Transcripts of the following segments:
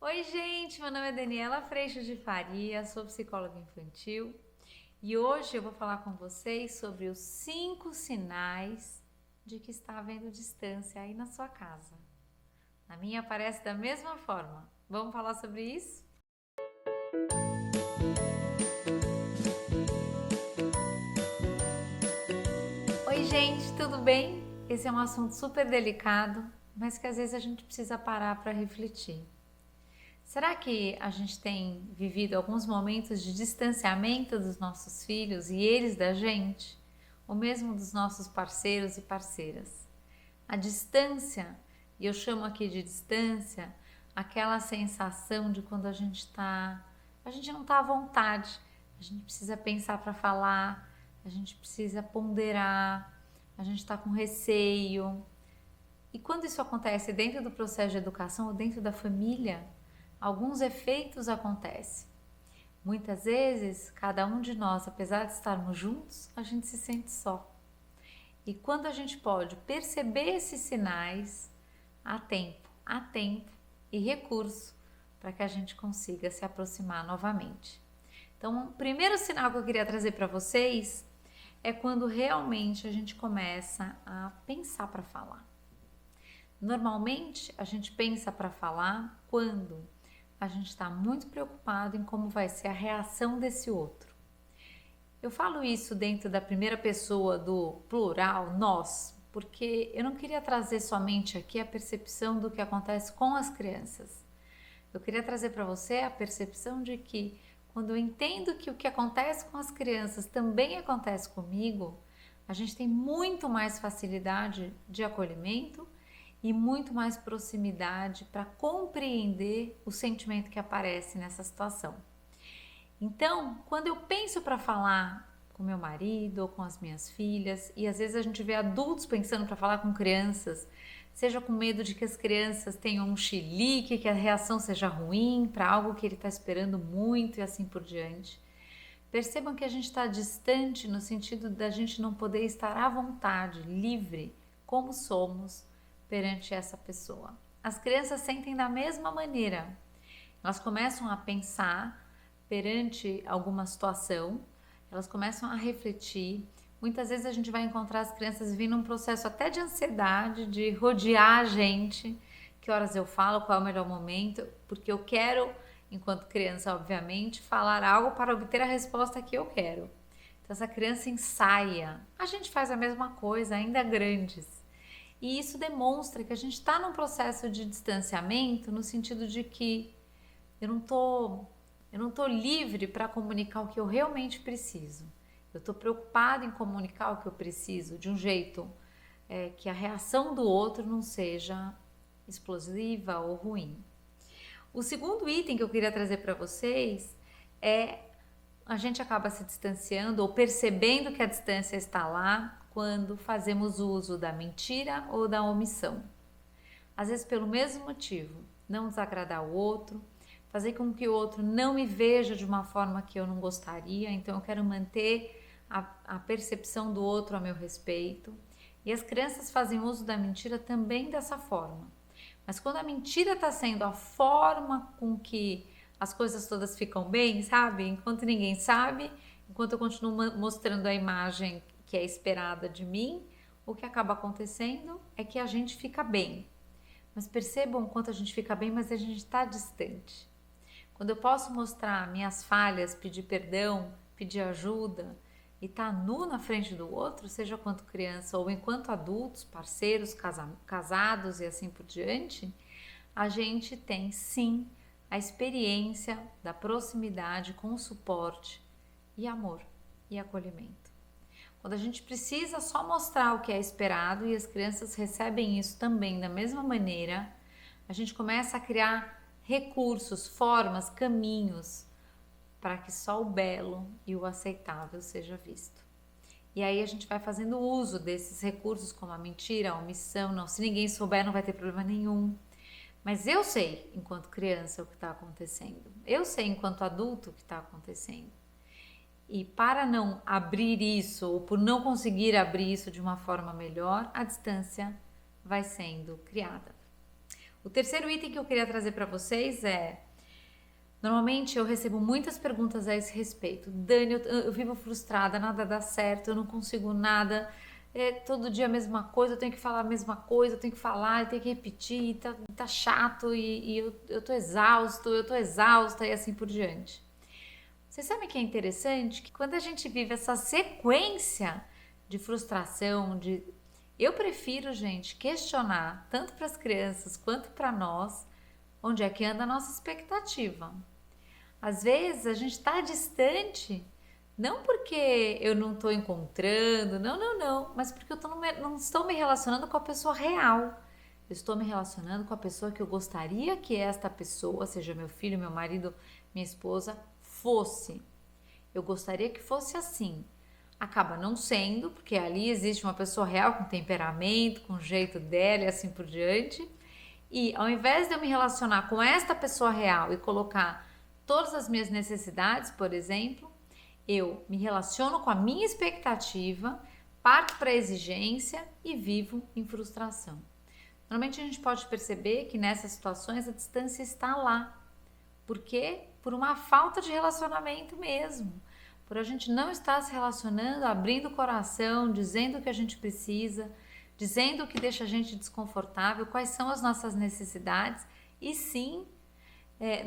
Oi, gente, meu nome é Daniela Freixo de Faria, sou psicóloga infantil e hoje eu vou falar com vocês sobre os 5 sinais de que está havendo distância aí na sua casa. Na minha aparece da mesma forma. Vamos falar sobre isso? Oi, gente, tudo bem? Esse é um assunto super delicado, mas que às vezes a gente precisa parar para refletir. Será que a gente tem vivido alguns momentos de distanciamento dos nossos filhos e eles da gente? Ou mesmo dos nossos parceiros e parceiras? A distância, e eu chamo aqui de distância, aquela sensação de quando a gente não está à vontade, a gente precisa pensar para falar, a gente precisa ponderar, a gente está com receio. E quando isso acontece dentro do processo de educação ou dentro da família, alguns efeitos acontecem. Muitas vezes, cada um de nós, apesar de estarmos juntos, a gente se sente só. E quando a gente pode perceber esses sinais, há tempo e recurso para que a gente consiga se aproximar novamente. Então, o primeiro sinal que eu queria trazer para vocês é quando realmente a gente começa a pensar para falar. Normalmente, a gente pensa para falar quando a gente está muito preocupado em como vai ser a reação desse outro. Eu falo isso dentro da primeira pessoa do plural, nós, porque eu não queria trazer somente aqui a percepção do que acontece com as crianças. Eu queria trazer para você a percepção de que quando eu entendo que o que acontece com as crianças também acontece comigo, a gente tem muito mais facilidade de acolhimento e muito mais proximidade para compreender o sentimento que aparece nessa situação. Então, quando eu penso para falar com meu marido ou com as minhas filhas, e às vezes a gente vê adultos pensando para falar com crianças, seja com medo de que as crianças tenham um chilique, que a reação seja ruim para algo que ele está esperando muito e assim por diante. Percebam que a gente está distante no sentido da gente não poder estar à vontade, livre, como somos perante essa pessoa. As crianças sentem da mesma maneira. Elas começam a pensar perante alguma situação, elas começam a refletir. Muitas vezes a gente vai encontrar as crianças vivendo um processo até de ansiedade, de rodear a gente. Que horas eu falo, qual é o melhor momento, porque eu quero, enquanto criança, obviamente, falar algo para obter a resposta que eu quero. Então, essa criança ensaia. A gente faz a mesma coisa, ainda grandes. E isso demonstra que a gente está num processo de distanciamento, no sentido de que eu não tô, eu não tô livre para comunicar o que eu realmente preciso. Eu estou preocupada em comunicar o que eu preciso de um jeito que a reação do outro não seja explosiva ou ruim. O segundo item que eu queria trazer para vocês é a gente acaba se distanciando ou percebendo que a distância está lá quando fazemos uso da mentira ou da omissão. Às vezes pelo mesmo motivo, não desagradar o outro, fazer com que o outro não me veja de uma forma que eu não gostaria, então eu quero manter a percepção do outro a meu respeito. E as crianças fazem uso da mentira também dessa forma. Mas quando a mentira está sendo a forma com que as coisas todas ficam bem, sabe? Enquanto ninguém sabe, enquanto eu continuo mostrando a imagem que é esperada de mim, o que acaba acontecendo é que a gente fica bem. Mas percebam o quanto a gente fica bem, mas a gente está distante. Quando eu posso mostrar minhas falhas, pedir perdão, pedir ajuda e estar nu na frente do outro, seja quanto criança ou enquanto adultos, parceiros, casados e assim por diante, a gente tem sim a experiência da proximidade com o suporte e amor e acolhimento. Quando a gente precisa só mostrar o que é esperado e as crianças recebem isso também da mesma maneira, a gente começa a criar recursos, formas, caminhos para que só o belo e o aceitável seja visto. E aí a gente vai fazendo uso desses recursos como a mentira, a omissão, não, se ninguém souber não vai ter problema nenhum. Mas eu sei, enquanto criança, o que está acontecendo. Eu sei, enquanto adulto, o que está acontecendo. E para não abrir isso, ou por não conseguir abrir isso de uma forma melhor, a distância vai sendo criada. O terceiro item que eu queria trazer para vocês é: normalmente eu recebo muitas perguntas a esse respeito. Dani, eu vivo frustrada, nada dá certo, eu não consigo nada, todo dia a mesma coisa, eu tenho que falar a mesma coisa, eu tenho que falar, eu tenho que repetir, tá chato e eu tô exausta e assim por diante. Vocês sabem que é interessante que quando a gente vive essa sequência de frustração, eu prefiro, gente, questionar tanto para as crianças quanto para nós onde é que anda a nossa expectativa. Às vezes a gente está distante, não porque eu não estou encontrando, não, mas porque eu não estou me relacionando com a pessoa real. Eu estou me relacionando com a pessoa que eu gostaria que esta pessoa, seja meu filho, meu marido, minha esposa, fosse. Eu gostaria que fosse assim. Acaba não sendo, porque ali existe uma pessoa real com temperamento, com jeito dela e assim por diante. E ao invés de eu me relacionar com esta pessoa real e colocar todas as minhas necessidades, por exemplo, eu me relaciono com a minha expectativa, parto para a exigência e vivo em frustração. Normalmente a gente pode perceber que nessas situações a distância está lá. Por quê? Por uma falta de relacionamento mesmo. Por a gente não estar se relacionando, abrindo o coração, dizendo o que a gente precisa, dizendo o que deixa a gente desconfortável, quais são as nossas necessidades, e sim,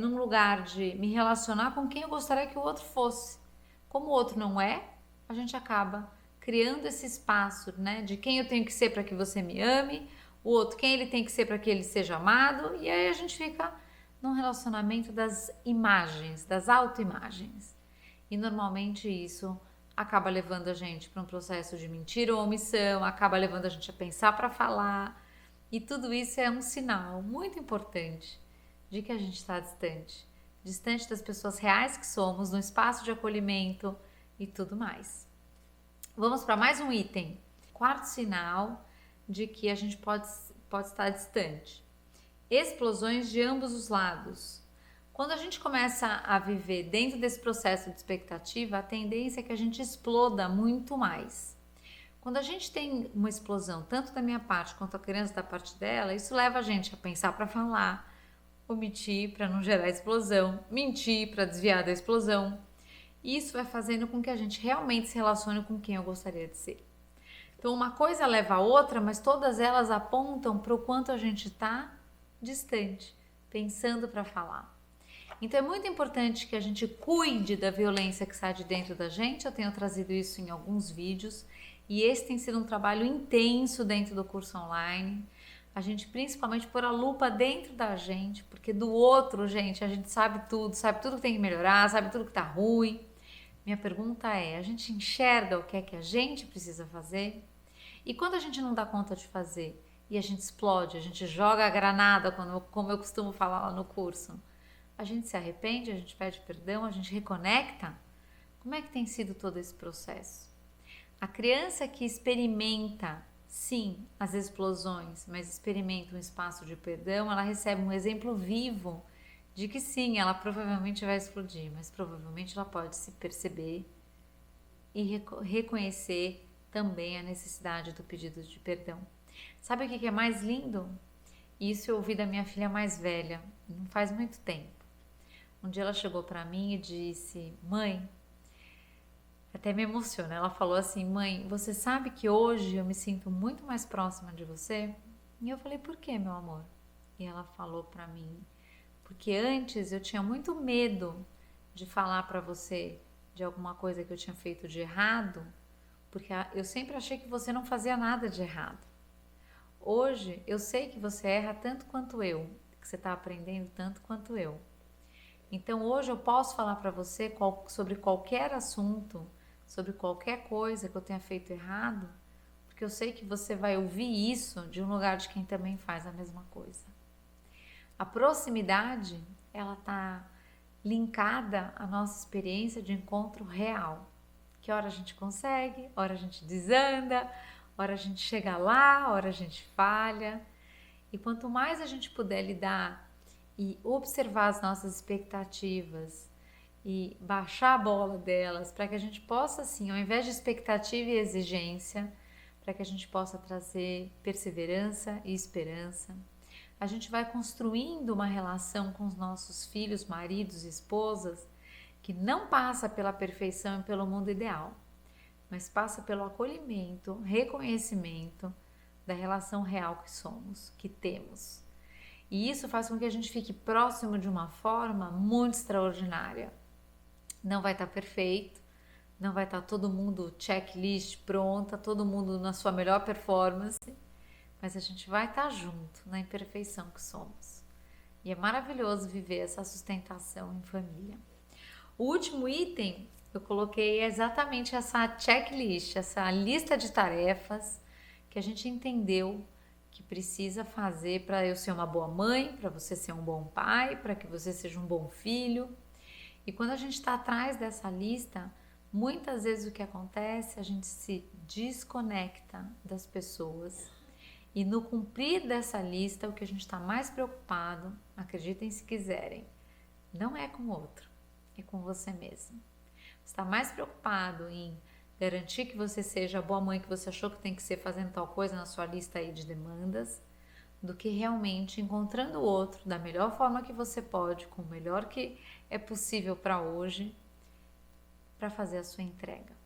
num lugar de me relacionar com quem eu gostaria que o outro fosse. Como o outro não é, a gente acaba criando esse espaço, né, de quem eu tenho que ser para que você me ame, o outro quem ele tem que ser para que ele seja amado, e aí a gente fica num relacionamento das imagens, das autoimagens. E normalmente isso acaba levando a gente para um processo de mentira ou omissão, acaba levando a gente a pensar para falar, e tudo isso é um sinal muito importante de que a gente está distante das pessoas reais que somos, no espaço de acolhimento e tudo mais. Vamos para mais um item. Quarto sinal de que a gente pode estar distante. Explosões de ambos os lados. Quando a gente começa a viver dentro desse processo de expectativa, a tendência é que a gente exploda muito mais. Quando a gente tem uma explosão, tanto da minha parte quanto a criança da parte dela, isso leva a gente a pensar para falar, omitir para não gerar explosão, mentir para desviar da explosão. Isso vai fazendo com que a gente realmente se relacione com quem eu gostaria de ser. Então, uma coisa leva a outra, mas todas elas apontam para o quanto a gente está distante, pensando para falar. Então, é muito importante que a gente cuide da violência que sai de dentro da gente. Eu tenho trazido isso em alguns vídeos e esse tem sido um trabalho intenso dentro do curso online. A gente principalmente pôr a lupa dentro da gente, porque do outro, gente, a gente sabe tudo que tem que melhorar, sabe tudo que tá ruim. Minha pergunta é, a gente enxerga o que é que a gente precisa fazer? E quando a gente não dá conta de fazer e a gente explode, a gente joga a granada, como eu costumo falar lá no curso, a gente se arrepende, a gente pede perdão, a gente reconecta? Como é que tem sido todo esse processo? A criança que experimenta, sim, as explosões, mas experimenta um espaço de perdão, ela recebe um exemplo vivo de que sim, ela provavelmente vai explodir, mas provavelmente ela pode se perceber e reconhecer também a necessidade do pedido de perdão. Sabe o que é mais lindo? Isso eu ouvi da minha filha mais velha, não faz muito tempo. Um dia ela chegou para mim e disse: mãe, até me emociona, ela falou assim: mãe, você sabe que hoje eu me sinto muito mais próxima de você? E eu falei: por quê, meu amor? E ela falou para mim: porque antes eu tinha muito medo de falar para você de alguma coisa que eu tinha feito de errado, porque eu sempre achei que você não fazia nada de errado. Hoje eu sei que você erra tanto quanto eu, que você está aprendendo tanto quanto eu. Então hoje eu posso falar para você sobre qualquer assunto, sobre qualquer coisa que eu tenha feito errado, porque eu sei que você vai ouvir isso de um lugar de quem também faz a mesma coisa. A proximidade, ela está linkada à nossa experiência de encontro real. Que hora a gente consegue, hora a gente desanda, hora a gente chega lá, hora a gente falha. E quanto mais a gente puder lidar e observar as nossas expectativas e baixar a bola delas, para que a gente possa, assim, ao invés de expectativa e exigência, para que a gente possa trazer perseverança e esperança, a gente vai construindo uma relação com os nossos filhos, maridos, esposas, que não passa pela perfeição e pelo mundo ideal, mas passa pelo acolhimento, reconhecimento da relação real que somos, que temos. E isso faz com que a gente fique próximo de uma forma muito extraordinária. Não vai estar perfeito, não vai estar todo mundo checklist pronta, todo mundo na sua melhor performance, mas a gente vai estar junto na imperfeição que somos. E é maravilhoso viver essa sustentação em família. O último item eu coloquei exatamente essa checklist, essa lista de tarefas que a gente entendeu que precisa fazer para eu ser uma boa mãe, para você ser um bom pai, para que você seja um bom filho. E quando a gente está atrás dessa lista, muitas vezes o que acontece, a gente se desconecta das pessoas. E no cumprir dessa lista, o que a gente está mais preocupado, acreditem se quiserem, não é com o outro, é com você mesmo. Você está mais preocupado em garantir que você seja a boa mãe que você achou que tem que ser fazendo tal coisa na sua lista aí de demandas, do que realmente encontrando o outro da melhor forma que você pode, com o melhor que é possível para hoje, para fazer a sua entrega.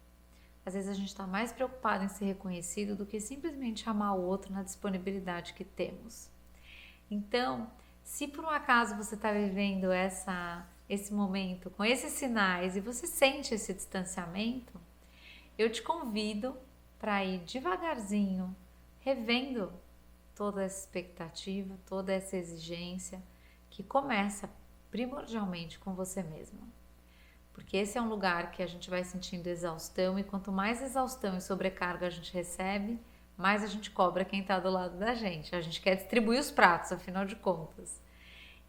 Às vezes a gente está mais preocupado em ser reconhecido do que simplesmente amar o outro na disponibilidade que temos. Então, se por um acaso você está vivendo esse momento com esses sinais e você sente esse distanciamento, eu te convido para ir devagarzinho, revendo toda essa expectativa, toda essa exigência que começa primordialmente com você mesma. Porque esse é um lugar que a gente vai sentindo exaustão e quanto mais exaustão e sobrecarga a gente recebe, mais a gente cobra quem está do lado da gente. A gente quer distribuir os pratos, afinal de contas.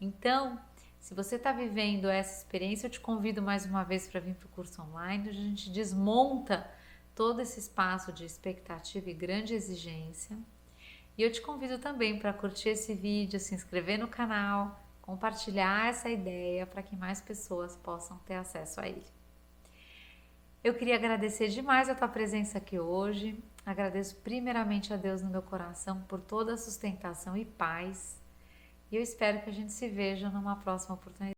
Então, se você está vivendo essa experiência, eu te convido mais uma vez para vir para o curso online, onde a gente desmonta todo esse espaço de expectativa e grande exigência. E eu te convido também para curtir esse vídeo, se inscrever no canal, compartilhar essa ideia para que mais pessoas possam ter acesso a ele. Eu queria agradecer demais a tua presença aqui hoje. Agradeço primeiramente a Deus no meu coração por toda a sustentação e paz. E eu espero que a gente se veja numa próxima oportunidade.